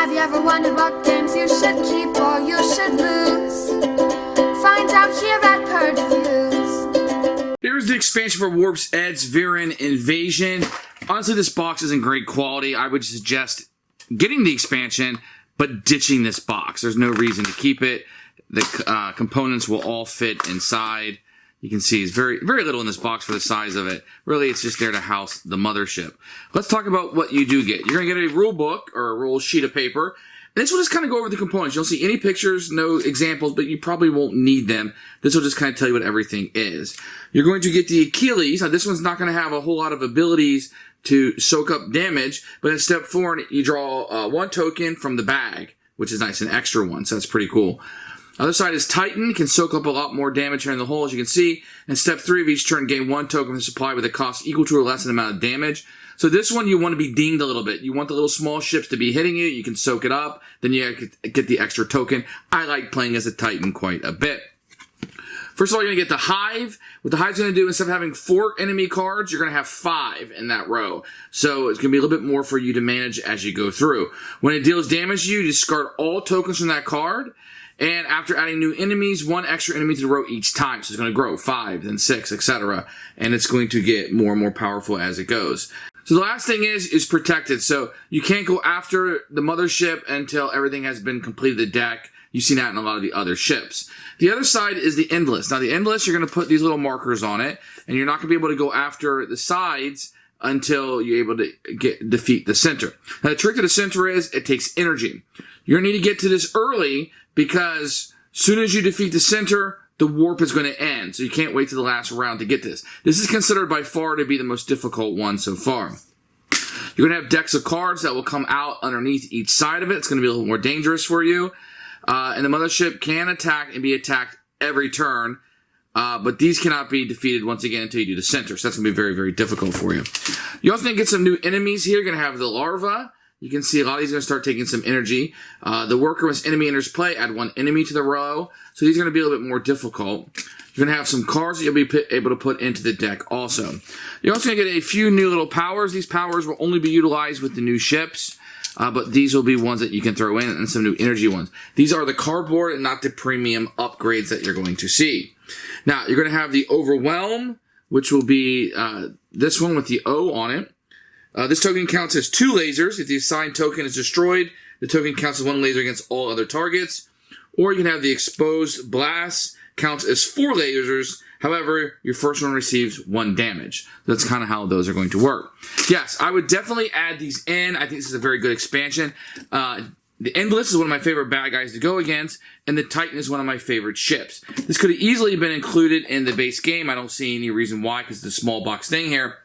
Have you ever wondered what games you should keep or you should lose? Find out here at Purge Reviews. Here's the expansion for Warp's Edge Viren Invasion. Honestly, this box isn't great quality. I would suggest getting the expansion, but ditching this box. There's no reason to keep it. The components will all fit inside. You can see it's very little in this box for the size of it. Really, it's just there to house the mothership. Let's talk about what you do get. You're going to get a rule book or a rule sheet of paper. And this will just kind of go over the components. You don't see any pictures, no examples, but you probably won't need them. This will just kind of tell you what everything is. You're going to get the Achilles. Now, this one's not going to have a whole lot of abilities to soak up damage, but in step 4, you draw 1 token from the bag, which is nice, an extra one, so that's pretty cool. Other side is Titan, can soak up a lot more damage here in the hole, as you can see. In step 3 of each turn, gain 1 token from the supply with a cost equal to or less than the amount of damage. So this one, you want to be dinged a little bit. You want the little small ships to be hitting you. You can soak it up. Then you get the extra token. I like playing as a Titan quite a bit. First of all, you're going to get the Hive. What the Hive's going to do, instead of having 4 enemy cards, you're going to have 5 in that row. So it's going to be a little bit more for you to manage as you go through. When it deals damage to you, discard all tokens from that card. And after adding new enemies, 1 extra enemy to the row each time. So it's going to grow 5, then 6, etc. And it's going to get more and more powerful as it goes. So the last thing is protected. So you can't go after the mothership until everything has been completed the deck. You've seen that in a lot of the other ships. The other side is the endless. Now the endless, you're going to put these little markers on it, and you're not going to be able to go after the sides until you're able to defeat the center. Now the trick to the center is it takes energy. You're going to need to get to this early because as soon as you defeat the center, the warp is going to end. So you can't wait to the last round to get this. This is considered by far to be the most difficult one so far. You're going to have decks of cards that will come out underneath each side of it. It's going to be a little more dangerous for you. And the mothership can attack and be attacked every turn. But these cannot be defeated once again until you do the center. So that's going to be very, very difficult for you. You also going to get some new enemies here. You're going to have the larva. You can see a lot of these are going to start taking some energy. The worker, when enemy enters play, add 1 enemy to the row. So these are going to be a little bit more difficult. You're going to have some cards that you'll be able to put into the deck also. You're also going to get a few new little powers. These powers will only be utilized with the new ships. But these will be ones that you can throw in, and some new energy ones. These are the cardboard and not the premium upgrades that you're going to see. Now, you're going to have the Overwhelm, which will be this one with the O on it. This token counts as 2 lasers. If the assigned token is destroyed, the token counts as 1 laser against all other targets. Or you can have the Exposed Blast, counts as 4 lasers. However, your first one receives 1 damage. That's kind of how those are going to work. Yes, I would definitely add these in. I think this is a very good expansion. The Endless is one of my favorite bad guys to go against, and the Titan is one of my favorite ships. This could have easily been included in the base game. I don't see any reason why, because it's a small box thing here.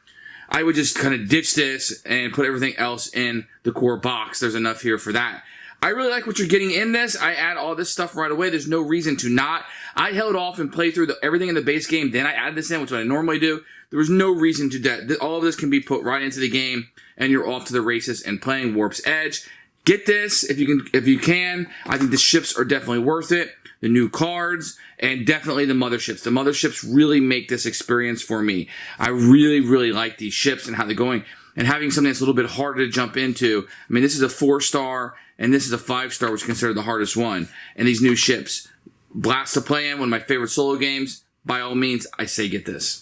I would just kind of ditch this and put everything else in the core box. There's enough here for that. I really like what you're getting in this. I add all this stuff right away. There's no reason to not. I held off and played through everything in the base game. Then I added this in, which is what I normally do. There was no reason to that. All of this can be put right into the game, and you're off to the races and playing Warp's Edge. Get this if you can. I think the ships are definitely worth it. The new cards, and definitely the motherships. The motherships really make this experience for me. I really, really like these ships and how they're going. And having something that's a little bit harder to jump into. I mean, this is a 4-star, and this is a 5-star, which is considered the hardest one. And these new ships, blast to play in, one of my favorite solo games. By all means, I say get this.